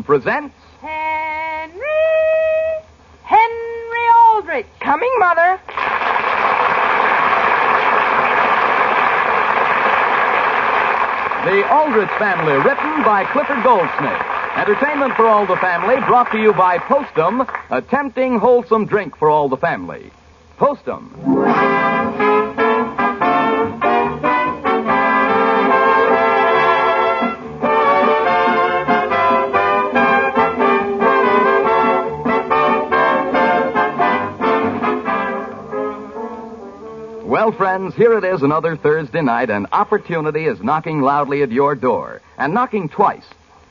presents... Hen-ree Al-drich. Coming, Mother. The Aldrich Family, written by Clifford Goldsmith. Entertainment for all the family, brought to you by Postum, a tempting, wholesome drink for all the family. Postum. Well, friends, here it is another Thursday night, and opportunity is knocking loudly at your door, and knocking twice.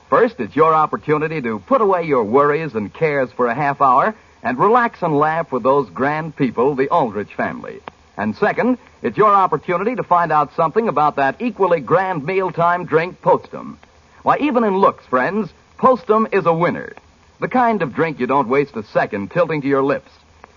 First, it's your opportunity to put away your worries and cares for a half hour and relax and laugh with those grand people, the Aldrich family. And second, it's your opportunity to find out something about that equally grand mealtime drink, Postum. Why, even in looks, friends, Postum is a winner. The kind of drink you don't waste a second tilting to your lips.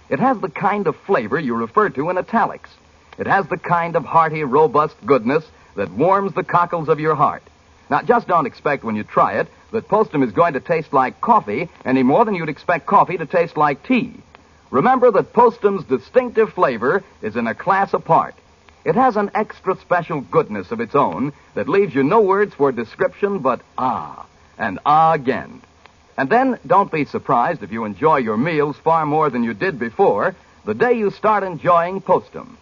It has the kind of flavor you refer to in italics. It has the kind of hearty, robust goodness that warms the cockles of your heart. Now, just don't expect when you try it that Postum is going to taste like coffee any more than you'd expect coffee to taste like tea. Remember that Postum's distinctive flavor is in a class apart. It has an extra special goodness of its own that leaves you no words for description but ah, and ah again. And then, don't be surprised if you enjoy your meals far more than you did before the day you start enjoying Postum.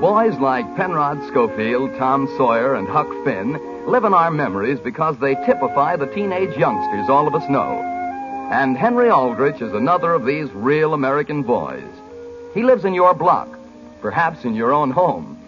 Boys like Penrod Schofield, Tom Sawyer, and Huck Finn live in our memories because they typify the teenage youngsters all of us know. And Hen-ree Al-drich is another of these real American boys. He lives in your block, perhaps in your own home.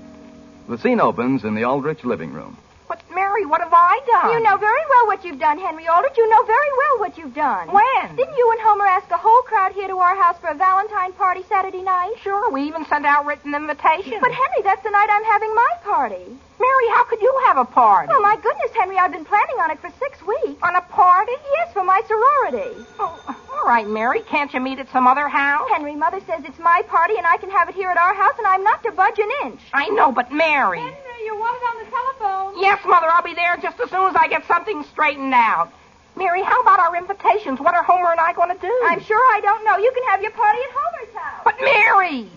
The scene opens in the Aldrich living room. But, Mary, what have I done? You know very well what you've done, Hen-ree Al-drich. You know very well what you've done. When? Didn't you and Homer ask a whole crowd here to our house for a Valentine party Saturday night? Sure, we even sent out written invitations. But, Henry, that's the night I'm having my party. Mary, how could you have a party? Well, my goodness, Henry, I've been planning on it for 6 weeks. On a party? Yes, for my sorority. Oh, all right, Mary. Can't you meet at some other house? Henry, Mother says it's my party and I can have it here at our house and I'm not to budge an inch. I know, but Mary... Henry, you're wanted on the telephone. Yes, Mother, I'll be there just as soon as I get something straightened out. Mary, how about our invitations? What are Homer and I going to do? I'm sure I don't know. You can have your party at Homer's house. But Mary!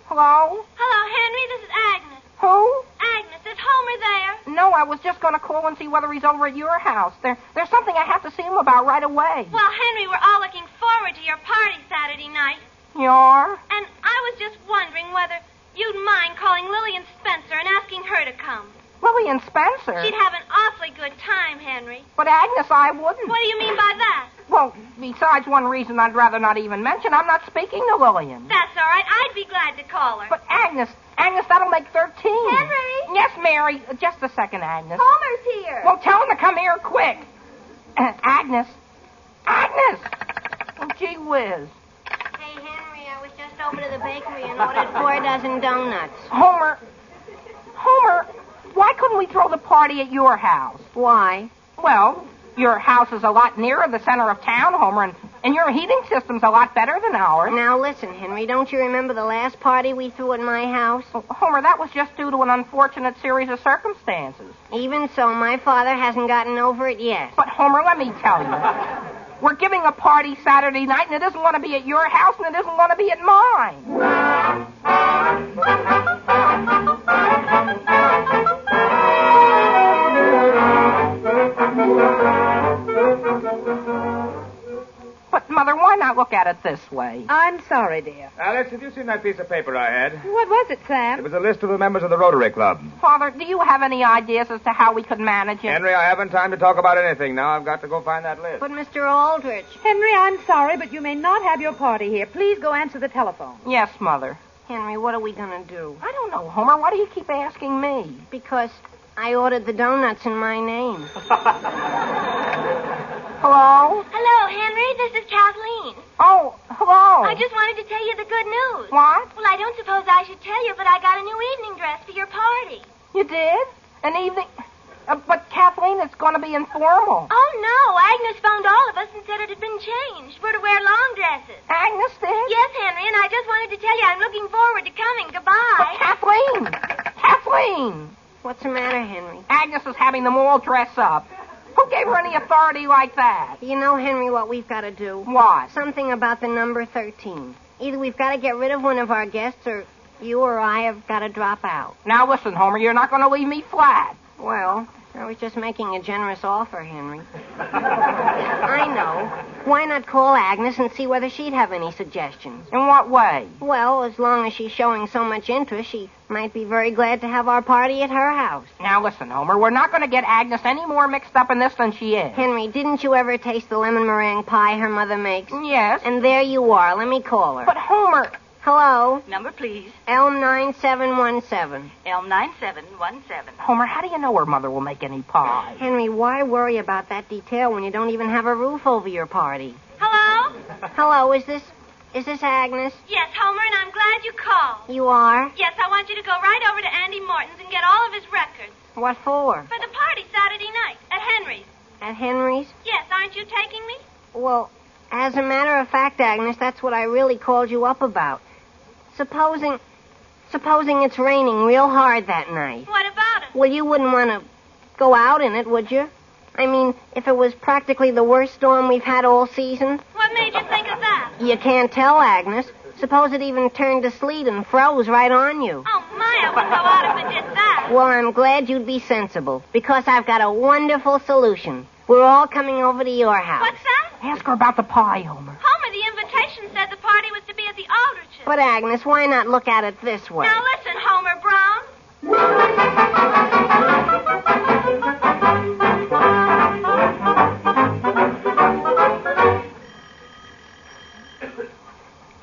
Hello? Hello, Henry. This is Agnes. Who? Agnes, is Homer there? No, I was just going to call and see whether he's over at your house. There's something I have to see him about right away. Well, Henry, we're all looking forward to your party Saturday night. You are? And I was just wondering whether you'd mind calling Lillian Spencer and asking her to come. Lillian Spencer? She'd have an awfully good time, Henry. But, Agnes, I wouldn't. What do you mean by that? Well, besides one reason I'd rather not even mention, I'm not speaking to Lillian. That's all right. I'd be glad to call her. But, Agnes, that'll make 13. Henry? Yes, Mary. Just a second, Agnes. Homer's here. Well, tell him to come here quick. Agnes. Oh, gee whiz. Hey, Henry, I was just over to the bakery and ordered 4 dozen donuts. Homer, why couldn't we throw the party at your house? Why? Well, your house is a lot nearer the center of town, Homer, and your heating system's a lot better than ours. Now, listen, Henry, don't you remember the last party we threw at my house? Oh, Homer, that was just due to an unfortunate series of circumstances. Even so, my father hasn't gotten over it yet. But, Homer, let me tell you. We're giving a party Saturday night, and it isn't going to be at your house, and it isn't going to be at mine. But, Mother, why not look at it this way? I'm sorry, dear. Alex, have you seen that piece of paper I had? What was it, Sam? It was a list of the members of the Rotary Club. Father, do you have any ideas as to how we could manage it? Henry, I haven't time to talk about anything now. I've got to go find that list. But, Mr. Aldrich... Henry, I'm sorry, but you may not have your party here. Please go answer the telephone. Yes, Mother. Henry, what are we going to do? I don't know, Homer. Why do you keep asking me? Because I ordered the donuts in my name. Hello? Hello, Henry. This is Kathleen. Oh, hello. I just wanted to tell you the good news. What? Well, I don't suppose I should tell you, but I got a new evening dress for your party. You did? An evening? But, Kathleen, it's going to be informal. Oh, no. Agnes phoned all of us and said it had been changed. We're to wear long dresses. Agnes did? Yes, Henry, and I just wanted to tell you I'm looking forward to coming. But, Goodbye. Kathleen! What's the matter, Henry? Agnes is having them all dress up. Who gave her any authority like that? You know, Henry, what we've got to do? What? Something about the number 13. Either we've got to get rid of one of our guests, or you or I have got to drop out. Now, listen, Homer, you're not going to leave me flat. Well, I was just making a generous offer, Henry. I know. Why not call Agnes and see whether she'd have any suggestions? In what way? Well, as long as she's showing so much interest, she might be very glad to have our party at her house. Now, listen, Homer, we're not going to get Agnes any more mixed up in this than she is. Henry, didn't you ever taste the lemon meringue pie her mother makes? Yes. And there you are. Let me call her. But, Homer... Hello? Number, please. Elm 9717. Elm 9717. Homer, how do you know her mother will make any pie? Henry, why worry about that detail when you don't even have a roof over your party? Hello? Hello, is this Agnes? Yes, Homer, and I'm glad you called. You are? Yes, I want you to go right over to Andy Morton's and get all of his records. What for? For the party Saturday night at Henry's. At Henry's? Yes, aren't you taking me? Well, as a matter of fact, Agnes, that's what I really called you up about. Supposing it's raining real hard that night. What about it? Well, you wouldn't want to go out in it, would you? I mean, if it was practically the worst storm we've had all season. What made you think of that? You can't tell, Agnes. Suppose it even turned to sleet and froze right on you. Oh, my, I wouldn't go out if it did that. Well, I'm glad you'd be sensible, because I've got a wonderful solution. We're all coming over to your house. What's that? Ask her about the pie, Homer. Homer, the invitation said the party was to be at the Aldriches. But, Agnes, why not look at it this way? Now listen, Homer Brown.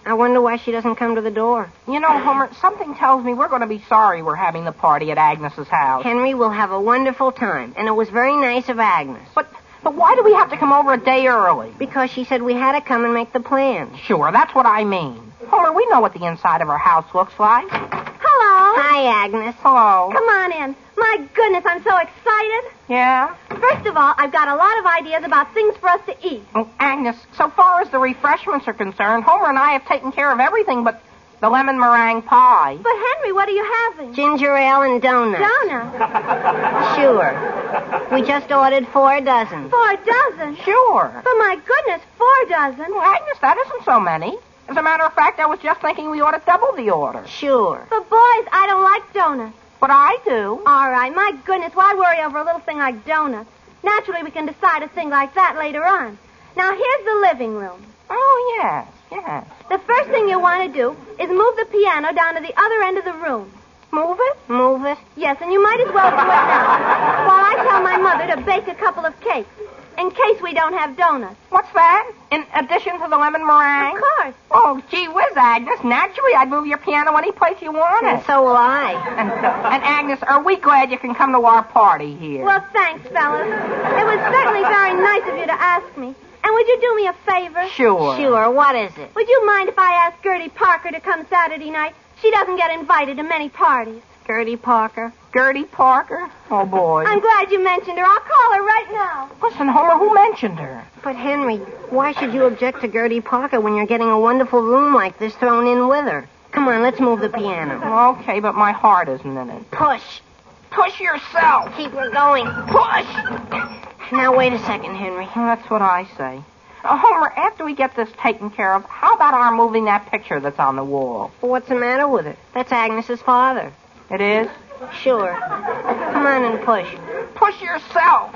I wonder why she doesn't come to the door. You know, Homer, something tells me we're going to be sorry we're having the party at Agnes's house. Henry will have a wonderful time, and it was very nice of Agnes. But why do we have to come over a day early? Because she said we had to come and make the plans. Sure, that's what I mean. Homer, we know what the inside of our house looks like. Hello. Hi, Agnes. Hello. Come on in. My goodness, I'm so excited. Yeah? First of all, I've got a lot of ideas about things for us to eat. Oh, Agnes, so far as the refreshments are concerned, Homer and I have taken care of everything but the lemon meringue pie. But, Henry, what are you having? Ginger ale and donuts. Donuts. Sure. We just ordered 4 dozen. 4 dozen? Sure. But, my goodness, 4 dozen? Well, Agnes, that isn't so many. As a matter of fact, I was just thinking we ought to double the order. Sure. But, boys, I don't like donuts. But I do. All right, my goodness, why worry over a little thing like donuts? Naturally, we can decide a thing like that later on. Now, here's the living room. Oh, yes, yes. The first thing you want to do is move the piano down to the other end of the room. Move it? Move it. Yes, and you might as well do it now, while I tell my mother to bake a couple of cakes, in case we don't have donuts. What's that? In addition to the lemon meringue? Of course. Oh, gee whiz, Agnes. Naturally, I'd move your piano any place you want And it. so will I. And Agnes, are we glad you can come to our party here? Well, thanks, fellas. It was certainly very nice of you to ask me. And would you do me a favor? Sure. Sure. What is it? Would you mind if I asked Gertie Parker to come Saturday night? She doesn't get invited to many parties. Gertie Parker. Gertie Parker? Oh, boy. I'm glad you mentioned her. I'll call her right now. Listen, Homer, who mentioned her? But, Henry, why should you object to Gertie Parker when you're getting a wonderful room like this thrown in with her? Come on, let's move the piano. Okay, but my heart isn't in it. Push. Push yourself. Keep her going. Push. Now, wait a second, Henry. That's what I say. Homer, after we get this taken care of, how about our moving that picture that's on the wall? What's the matter with it? That's Agnes's father. It is? Sure. Come on and push. Push yourself.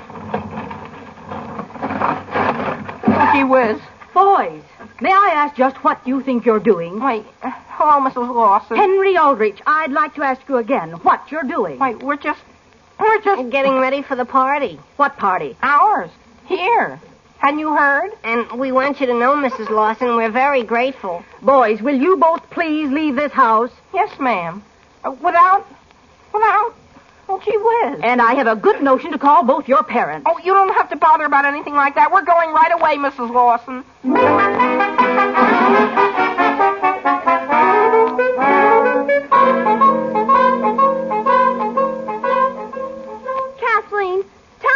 Gee whiz. Boys, may I ask just what you think you're doing? Wait. Hello, Mrs. Lawson. Hen-ree Al-drich, I'd like to ask you again what you're doing. Wait, we're just Getting ready for the party. What party? ours. Here. Hadn't you heard? And we want you to know, Mrs. Lawson, we're very grateful. Boys, will you both please leave this house? Yes, ma'am. Without, oh, gee whiz. And I have a good notion to call both your parents. Oh, you don't have to bother about anything like that. We're going right away, Mrs. Lawson.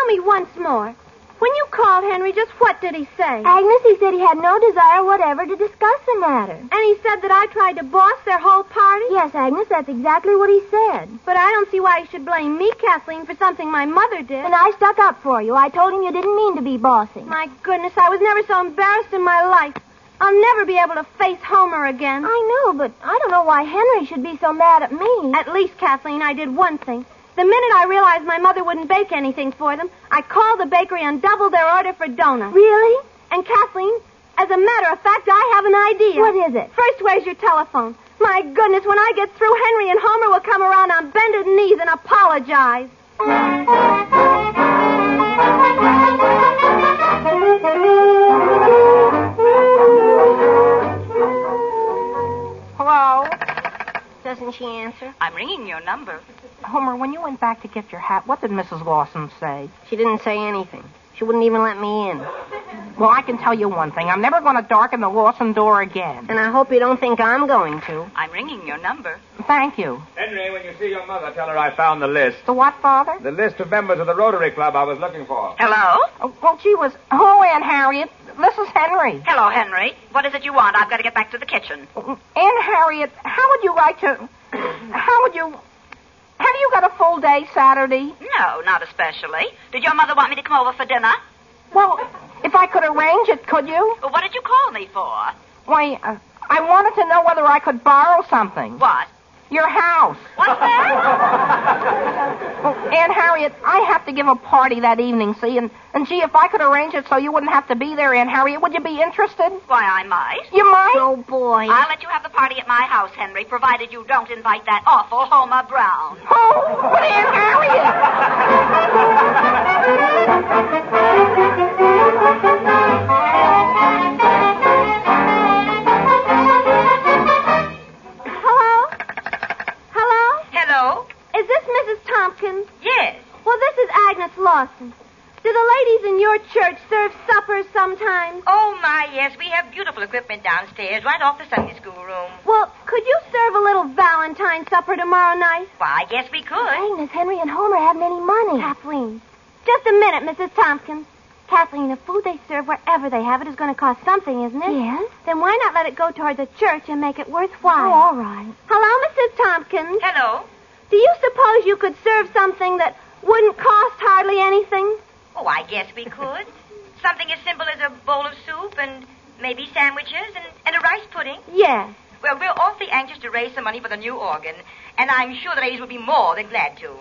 tell me once more. When you called Henry, just what did he say? Agnes, he said he had no desire whatever to discuss the matter. And he said that I tried to boss their whole party? Yes, Agnes, that's exactly what he said. But I don't see why he should blame me, Kathleen, for something my mother did. And I stuck up for you. I told him you didn't mean to be bossing. My goodness, I was never so embarrassed in my life. I'll never be able to face Homer again. I know, but I don't know why Henry should be so mad at me. At least, Kathleen, I did one thing. The minute I realized my mother wouldn't bake anything for them, I called the bakery and doubled their order for donuts. Really? And, Kathleen, as a matter of fact, I have an idea. What is it? First, where's your telephone? My goodness, when I get through, Henry and Homer will come around on bended knees and apologize. Hello? Doesn't she answer? I'm ringing your number. Homer, when you went back to get your hat, what did Mrs. Lawson say? She didn't say anything. She wouldn't even let me in. Well, I can tell you one thing. I'm never going to darken the Lawson door again. And I hope you don't think I'm going to. I'm ringing your number. Thank you. Henry, when you see your mother, tell her I found the list. The what, Father? The list of members of the Rotary Club I was looking for. Hello? Oh, well, gee whiz. Hello, Aunt Harriet. This is Henry. Hello, Henry. What is it you want? I've got to get back to the kitchen. Aunt Harriet, how would you like to... Have you got a full day Saturday? No, not especially. Did your mother want me to come over for dinner? Well, if I could arrange it, could you? Well, what did you call me for? Why, I wanted to know whether I could borrow something. What? Your house. What's that? Well, Aunt Harriet, I have to give a party that evening, see? And gee, if I could arrange it so you wouldn't have to be there, Aunt Harriet, would you be interested? Why, I might. You might? Oh, boy. I'll let you have the party at my house, Henry, provided you don't invite that awful Homer Brown. Oh, but Aunt Hello? Is this Mrs. Tompkins? Yes. Well, this is Agnes Lawson. Do the ladies in your church serve suppers sometimes? Oh, my, yes. We have beautiful equipment downstairs, right off the Sunday school room. Well, could you serve a little Valentine supper tomorrow night? Why, I guess we could. Agnes, Henry, and Homer haven't any money. Kathleen, just a minute, Mrs. Tompkins. Kathleen, the food they serve wherever they have it is going to cost something, isn't it? Yes? Then why not let it go toward the church and make it worthwhile? Oh, all right. Hello, Mrs. Tompkins. Hello? Do you suppose you could serve something that wouldn't cost hardly anything? Oh, I guess we could. Something as simple as a bowl of soup and maybe sandwiches and a rice pudding. Yes. Well, we're awfully anxious to raise some money for the new organ, and I'm sure the ladies will be more than glad to.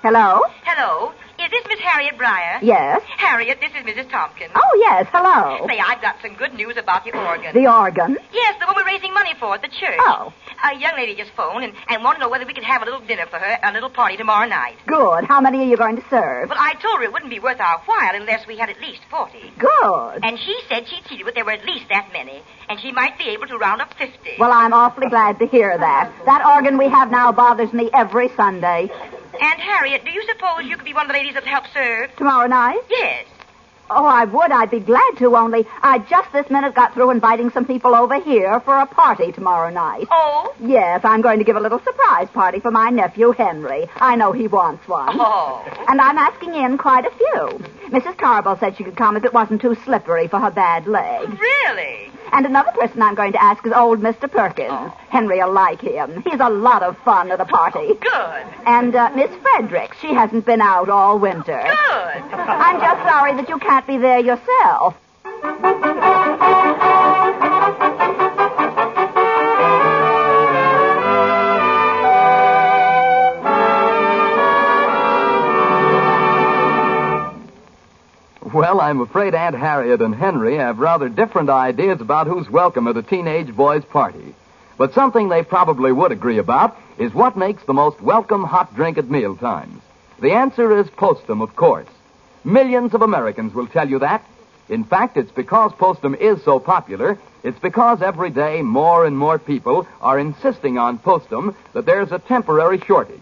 Hello? Hello. Is this Miss Harriet Breyer? Yes. Harriet, this is Mrs. Tompkins. Oh, yes. Hello. Say, I've got some good news about the organ. The organ? Yes, the one we're raising money for at the church. Oh. A young lady just phoned and wanted to know whether we could have a little dinner for her, a little party tomorrow night. Good. How many are you going to serve? Well, I told her it wouldn't be worth our while unless we had at least 40. Good. And she said she'd see to it there were at least that many, and she might be able to round up 50. Well, I'm awfully glad to hear that. That organ we have now bothers me every Sunday. And, Harriet, do you suppose you could be one of the ladies that help serve? Tomorrow night? Yes. Oh, I would. I'd be glad to, only I just this minute got through inviting some people over here for a party tomorrow night. Oh? Yes, I'm going to give a little surprise party for my nephew, Henry. I know he wants one. Oh. And I'm asking in quite a few. Mrs. Tarble said she could come if it wasn't too slippery for her bad leg. Really? And another person I'm going to ask is old Mr. Perkins. Henry will like him. He's a lot of fun at a party. Good. And Miss Fredericks, she hasn't been out all winter. Good. I'm just sorry that you can't be there yourself. Well, I'm afraid Aunt Harriet and Henry have rather different ideas about who's welcome at a teenage boy's party. But something they probably would agree about is what makes the most welcome hot drink at mealtimes. The answer is Postum, of course. Millions of Americans will tell you that. In fact, it's because Postum is so popular, it's because every day more and more people are insisting on Postum that there's a temporary shortage.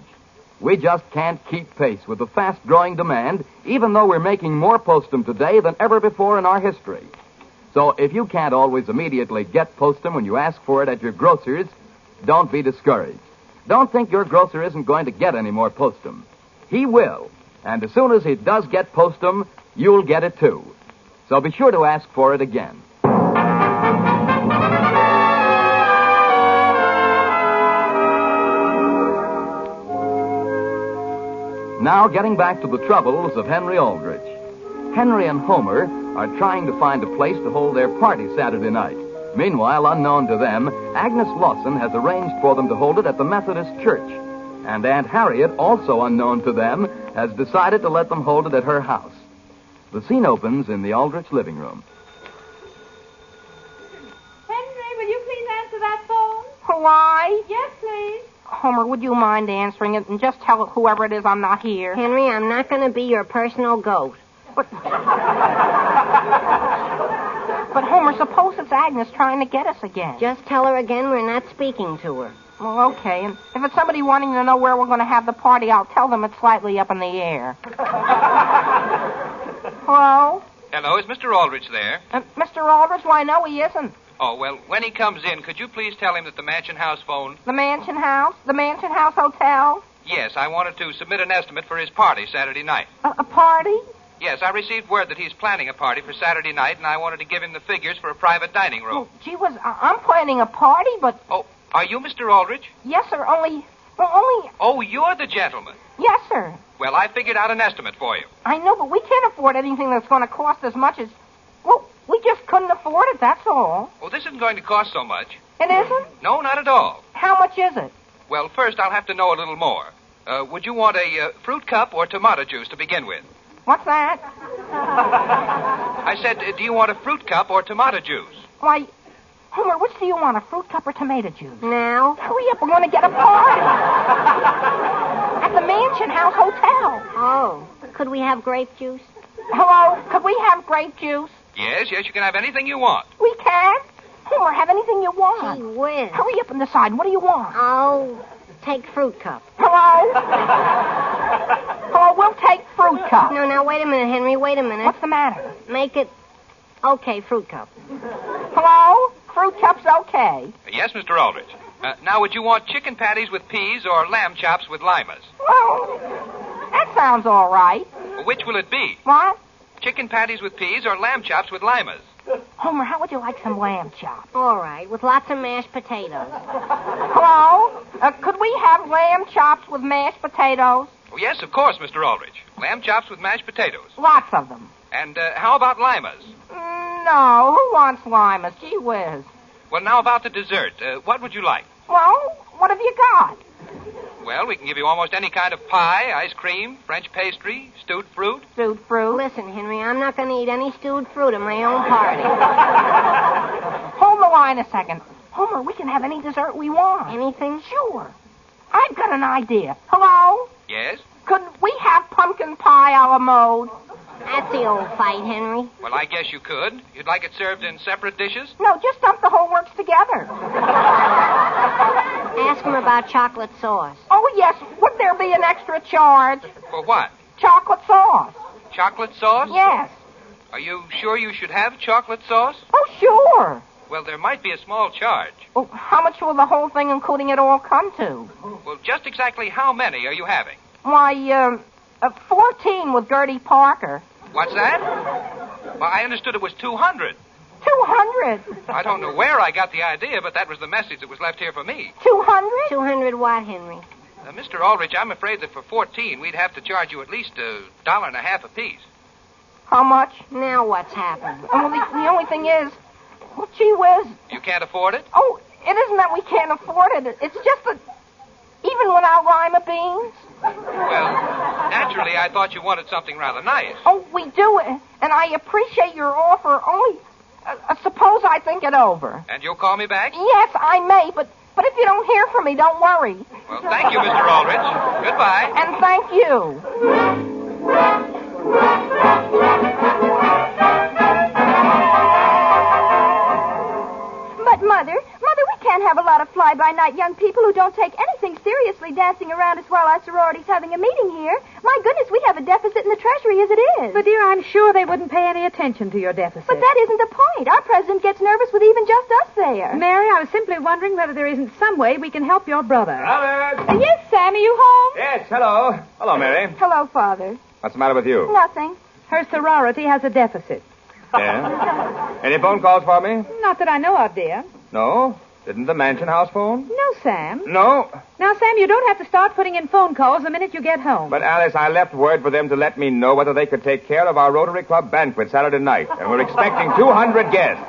We just can't keep pace with the fast-growing demand, even though we're making more Postum today than ever before in our history. So if you can't always immediately get postum when you ask for it at your grocer's, don't be discouraged. Don't think your grocer isn't going to get any more postum. He will. And as soon as he does get postum, you'll get it too. So be sure to ask for it again. Now, getting back to the troubles of Hen-ree Al-drich. Henry and Homer are trying to find a place to hold their party Saturday night. Meanwhile, unknown to them, Agnes Lawson has arranged for them to hold it at the Methodist Church. And Aunt Harriet, also unknown to them, has decided to let them hold it at her house. The scene opens in the Aldrich living room. Henry, will you please answer that phone? Why? Yes, please. Homer, would you mind answering it and just tell whoever it is I'm not here? Henry, I'm not going to be your personal goat. But Homer, suppose it's Agnes trying to get us again. Just tell her again we're not speaking to her. Well, okay. And if it's somebody wanting to know where we're going to have the party, I'll tell them it's slightly up in the air. Hello? Hello, is Mr. Aldrich there? Mr. Aldrich? Why, no, he isn't. Oh, well, when he comes in, could you please tell him that the Mansion House phoned? The Mansion House? The Mansion House Hotel? Yes, I wanted to submit an estimate for his party Saturday night. A party? Yes, I received word that he's planning a party for Saturday night, and I wanted to give him the figures for a private dining room. Oh, gee whiz, I'm planning a party, but... Oh, are you Mr. Aldrich? Yes, sir, only... Oh, you're the gentleman. Yes, sir. Well, I figured out an estimate for you. I know, but we can't afford anything that's going to cost as much as... Well, we just couldn't afford it, that's all. Oh, this isn't going to cost so much. It isn't? No, not at all. How much is it? Well, first I'll have to know a little more. Would you want a fruit cup or tomato juice to begin with? What's that? I said, do you want a fruit cup or tomato juice? Why, Homer, which do you want, a fruit cup or tomato juice? Now? Hurry up, we're going to get a party. At the Mansion House Hotel. Oh, could we have grape juice? Hello, could we have grape juice? Yes, you can have anything you want. We can? Homer, have anything you want. Gee whiz. Hurry up and decide. What do you want? Oh, take fruit cup. Hello? Hello, we'll take fruit cup. No, now, wait a minute, Henry, wait a minute. What's the matter? Make it... Okay, fruit cup. Hello? Fruit cup's okay. Yes, Mr. Aldrich. Now, would you want chicken patties with peas or lamb chops with limas? Well, that sounds all right. Which will it be? What? Chicken patties with peas or lamb chops with limas? Homer, how would you like some lamb chops? All right, with lots of mashed potatoes. Hello? Could we have lamb chops with mashed potatoes? Oh, yes, of course, Mr. Aldrich. Lamb chops with mashed potatoes. Lots of them. And how about limas? No, who wants limas? Gee whiz. Well, now about the dessert. What would you like? Well, what have you got? Well, we can give you almost any kind of pie, ice cream, French pastry, stewed fruit. Stewed fruit? Listen, Henry, I'm not going to eat any stewed fruit at my own party. Hold the line a second. Homer, we can have any dessert we want. Anything? Sure. I've got an idea. Hello? Yes? Could we have pumpkin pie a la mode? That's the old fight, Henry. Well, I guess you could. You'd like it served in separate dishes? No, just dump the whole works together. Ask him about chocolate sauce. Oh, yes. Would there be an extra charge? For what? Chocolate sauce. Chocolate sauce? Yes. Are you sure you should have chocolate sauce? Oh, sure. Well, there might be a small charge. Well, how much will the whole thing, including it all, come to? Well, just exactly how many are you having? Why, 14 with Gertie Parker. What's that? Well, I understood it was 200. 200. I don't know where I got the idea, but that was the message that was left here for me. 200? 200 what, Henry? Mr. Aldrich, I'm afraid that for 14, we'd have to charge you at least $1.50 apiece. How much? Now what's happened? Well, the only thing is, well, gee whiz. You can't afford it? Oh, it isn't that we can't afford it. It's just that even without lima beans. Well, naturally, I thought you wanted something rather nice. Oh, we do, and I appreciate your offer, only suppose I think it over. And you'll call me back? Yes, I may, but if you don't hear from me, don't worry. Well, thank you, Mr. Aldrich. Goodbye. And thank you. But, Mother, we can't have a lot of fly-by-night young people who don't take anything seriously dancing around us while our sorority's having a meeting here. My goodness, we have a deficit in the treasury as it is. But, dear, I'm sure they wouldn't pay any attention to your deficit. But that isn't the point. Our president gets nervous with even just us there. Mary, I was simply wondering whether there isn't some way we can help your brother. Alice! Yes, Sam, are you home? Yes, hello. Hello, Mary. Hello, Father. What's the matter with you? Nothing. Her sorority has a deficit. Yeah? Any phone calls for me? Not that I know of, dear. No? Didn't the mansion house phone? No, Sam. No. Now, Sam, you don't have to start putting in phone calls the minute you get home. But, Alice, I left word for them to let me know whether they could take care of our Rotary Club banquet Saturday night. And we're expecting 200 guests.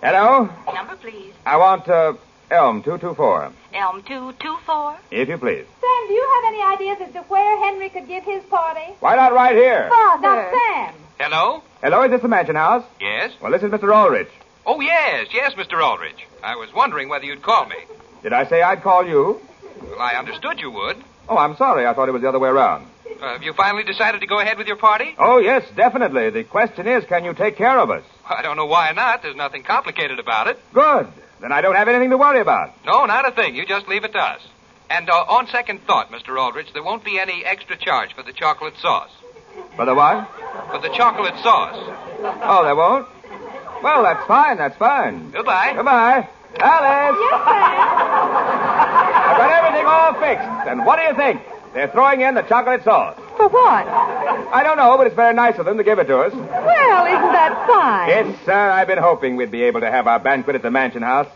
Hello? Number, please. I want, Elm 224. Elm 224. If you please. Sam, do you have any ideas as to where Henry could give his party? Why not right here? Father. Now, Sam. Hello? Hello, is this the mansion house? Yes? Well, this is Mr. Aldrich. Oh, yes, Mr. Aldrich. I was wondering whether you'd call me. Did I say I'd call you? Well, I understood you would. Oh, I'm sorry. I thought it was the other way around. Have you finally decided to go ahead with your party? Oh, yes, definitely. The question is, can you take care of us? I don't know why not. There's nothing complicated about it. Good. Then I don't have anything to worry about. No, not a thing. You just leave it to us. And on second thought, Mr. Aldrich, there won't be any extra charge for the chocolate sauce. For the what? For the chocolate sauce. Oh, there won't? Well, that's fine. Goodbye. Goodbye. Alice! Yes, Sam. I've got everything all fixed. And what do you think? They're throwing in the chocolate sauce. For what? I don't know, but it's very nice of them to give it to us. Well, isn't that fine? Yes, sir. I've been hoping we'd be able to have our banquet at the mansion house.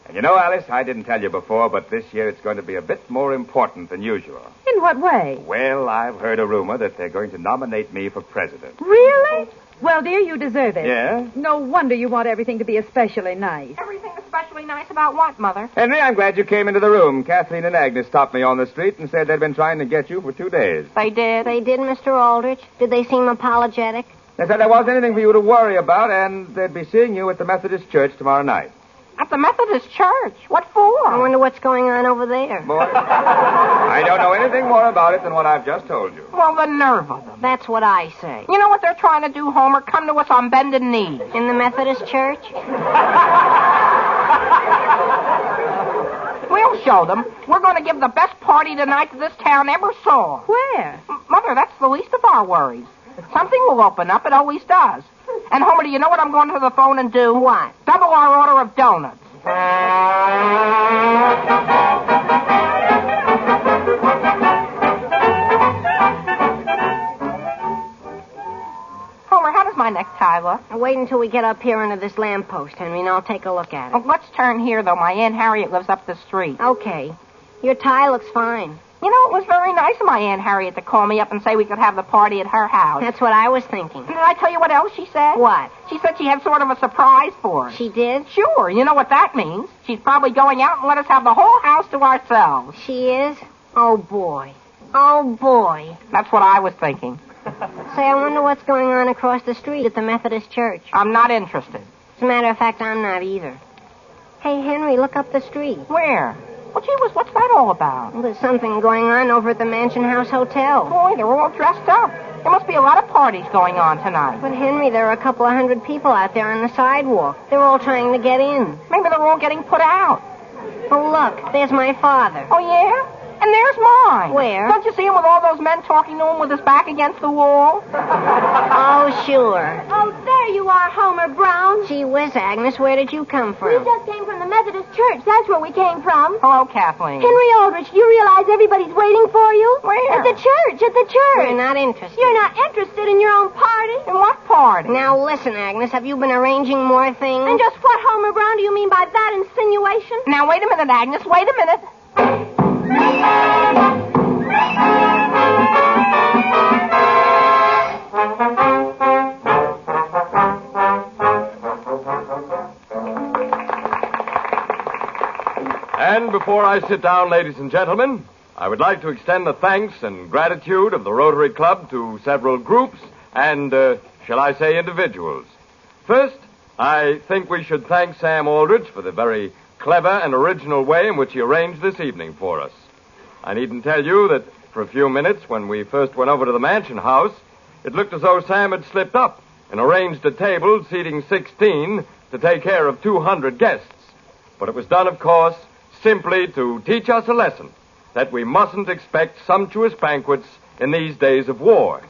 And you know, Alice, I didn't tell you before, but this year it's going to be a bit more important than usual. In what way? Well, I've heard a rumor that they're going to nominate me for president. Really? Well, dear, you deserve it. Yeah? No wonder you want everything to be especially nice. Everything especially nice about what, Mother? Henry, I'm glad you came into the room. Kathleen and Agnes stopped me on the street and said they'd been trying to get you for 2 days. They did. They did, Mr. Aldrich? Did they seem apologetic? They said there wasn't anything for you to worry about, and they'd be seeing you at the Methodist Church tomorrow night. At the Methodist Church? What for? I wonder what's going on over there. Boy, I don't know anything more about it than what I've just told you. Well, the nerve of them. That's what I say. You know what they're trying to do, Homer? Come to us on bended knees. In the Methodist Church? We'll show them. We're going to give the best party tonight that this town ever saw. Where? Mother, that's the least of our worries. Something will open up. It always does. And, Homer, do you know what I'm going to the phone and do? What? Double our order of donuts. Homer, how does my necktie look? Wait until we get up here under this lamppost, Henry, and I'll take a look at it. Oh, let's turn here, though. My Aunt Harriet lives up the street. Okay. Your tie looks fine. You know, it was very nice of my Aunt Harriet to call me up and say we could have the party at her house. That's what I was thinking. Did I tell you what else she said? What? She said she had sort of a surprise for us. She did? Sure. You know what that means. She's probably going out and let us have the whole house to ourselves. She is? Oh, boy. Oh, boy. That's what I was thinking. Say, I wonder what's going on across the street at the Methodist Church. I'm not interested. As a matter of fact, I'm not either. Hey, Henry, look up the street. Where? Well, gee whiz, what's that all about? Well, there's something going on over at the Mansion House Hotel. Boy, they're all dressed up. There must be a lot of parties going on tonight. But, Henry, there are a couple of hundred people out there on the sidewalk. They're all trying to get in. Maybe they're all getting put out. Oh, look, there's my father. Oh, yeah? And there's mine. Where? Don't you see him with all those men talking to him with his back against the wall? Oh, sure. Oh, there you are, Homer Brown. Gee whiz, Agnes, where did you come from? We just came from the Methodist Church. That's where we came from. Hello, Kathleen. Hen-ree Al-drich, you realize everybody's waiting for you? Where? At the church, We're not interested. You're not interested in your own party? In what party? Now, listen, Agnes, have you been arranging more things? And just what, Homer Brown, do you mean by that insinuation? Now, wait a minute, Agnes. Wait a minute. And before I sit down, ladies and gentlemen, I would like to extend the thanks and gratitude of the Rotary Club to several groups and, shall I say, individuals. First, I think we should thank Sam Aldrich for the very clever and original way in which he arranged this evening for us. I needn't tell you that for a few minutes when we first went over to the mansion house, it looked as though Sam had slipped up and arranged a table seating 16 to take care of 200 guests. but it was done, of course, simply to teach us a lesson that we mustn't expect sumptuous banquets in these days of war.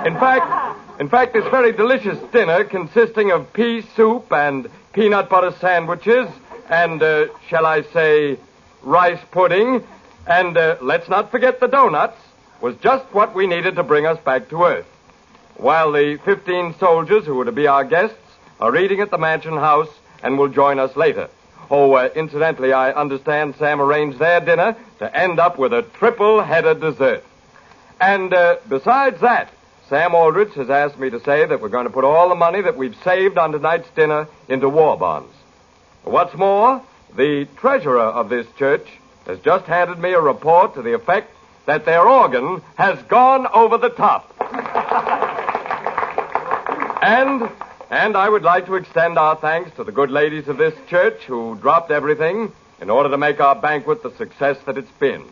In fact, this very delicious dinner, consisting of pea soup and peanut butter sandwiches and, shall I say, rice pudding, and let's not forget the donuts, was just what we needed to bring us back to Earth. While the 15 soldiers who were to be our guests are eating at the mansion house and will join us later. Oh, incidentally, I understand Sam arranged their dinner to end up with a triple-headed dessert. And besides that, Sam Aldrich has asked me to say that we're going to put all the money that we've saved on tonight's dinner into war bonds. What's more, the treasurer of this church has just handed me a report to the effect that their organ has gone over the top. And I would like to extend our thanks to the good ladies of this church who dropped everything in order to make our banquet the success that it's been.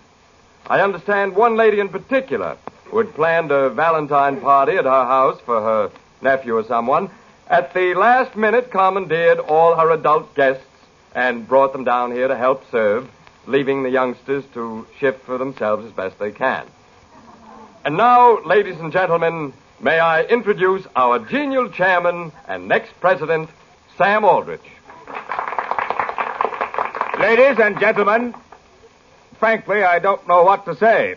I understand one lady in particular who had planned a Valentine party at her house for her nephew or someone, at the last minute commandeered all her adult guests and brought them down here to help serve, leaving the youngsters to shift for themselves as best they can. And now, ladies and gentlemen, may I introduce our genial chairman and next president, Sam Aldrich. Ladies and gentlemen, frankly, I don't know what to say.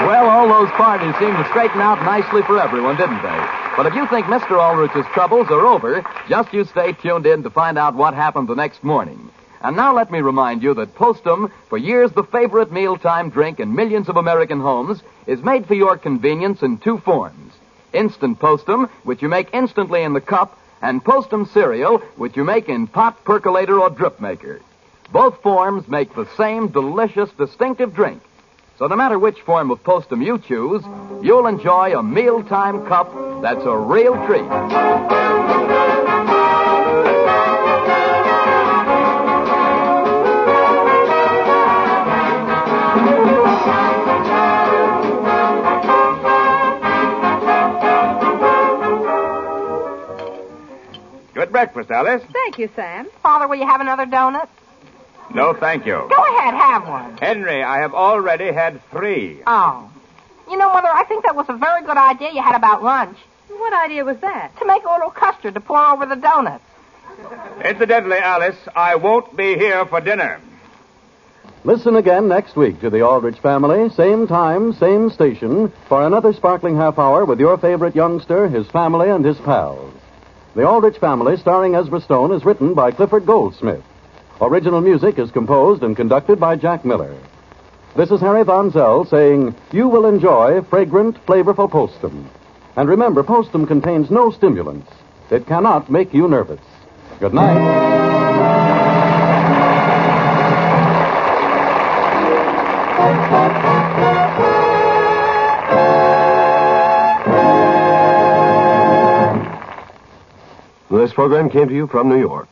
Well, all those parties seemed to straighten out nicely for everyone, didn't they? But if you think Mr. Aldrich's troubles are over, just you stay tuned in to find out what happened the next morning. And now let me remind you that Postum, for years the favorite mealtime drink in millions of American homes, is made for your convenience in two forms. Instant Postum, which you make instantly in the cup, and Postum cereal, which you make in pot, percolator, or drip maker. Both forms make the same delicious, distinctive drink. So no matter which form of Postum you choose, you'll enjoy a mealtime cup that's a real treat. Good breakfast, Alice. Thank you, Sam. Father, will you have another donut? No, thank you. Go ahead, have one. Henry, I have already had 3. Oh. You know, Mother, I think that was a very good idea you had about lunch. What idea was that? To make a little custard to pour over the donuts. Incidentally, Alice, I won't be here for dinner. Listen again next week to the Aldrich Family, same time, same station, for another sparkling half hour with your favorite youngster, his family, and his pals. The Aldrich Family, starring Ezra Stone, is written by Clifford Goldsmith. Original music is composed and conducted by Jack Miller. This is Harry Von Zell saying, you will enjoy fragrant, flavorful Postum. And remember, Postum contains no stimulants. It cannot make you nervous. Good night. This program came to you from New York.